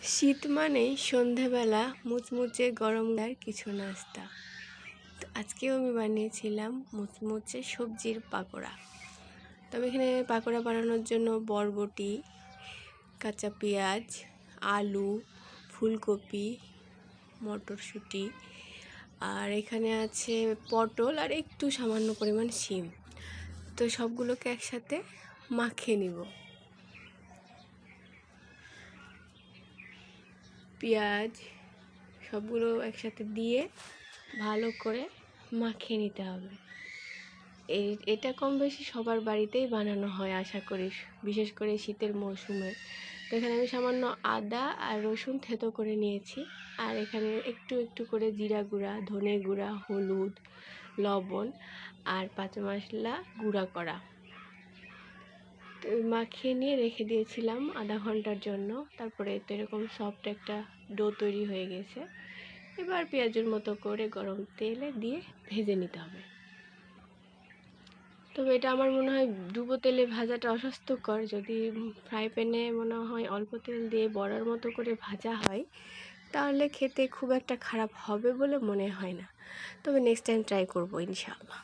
শীত মানেই সন্ধেবেলা মুচমুচে গরমদার কিছু নাস্তা। তো আজকেও আমি বানিয়েছিলাম মুচমুচে সবজির পাকোড়া। তো আমি এখানে পাকোড়া বানানোর জন্য বরবটি, কাঁচা পেঁয়াজ, আলু, ফুলকপি, মটরশুঁটি, আর এখানে আছে পটল আর একটু সামান্য পরিমাণ শিম। তো সবগুলোকে একসাথে মাখিয়ে নিব। পেঁয়াজ সবগুলো একসাথে দিয়ে ভালো করে মাখিয়ে নিতে হবে। এটা কম বেশি সবার বাড়িতেই বানানো হয় আশা করি, বিশেষ করে শীতের মৌসুমে। তো এখানে আমি সামান্য আদা আর রসুন থেতো করে নিয়েছি, আর এখানে একটু একটু করে জিরা গুঁড়া, ধনে গুঁড়া, হলুদ, লবণ আর কাঁচা মশলা গুঁড়া করা মাখিয়ে নিয়ে রেখে দিয়েছিলাম আধা ঘন্টার জন্য। তারপরে তো এরকম সফট একটা ডো তৈরি হয়ে গেছে। এবার পেঁয়াজের মতো করে গরম তেলে দিয়ে ভেজে নিতে হবে। তবে এটা আমার মনে হয় ডুবো তেলে ভাজাটা অস্বাস্থ্যকর। যদি ফ্রাই প্যানে মনে হয় অল্প তেল দিয়ে বড়ার মতো করে ভাজা হয়, তাহলে খেতে খুব একটা খারাপ হবে বলে মনে হয় না। তবে নেক্সট টাইম ট্রাই করবো ইনশাআল্লাহ।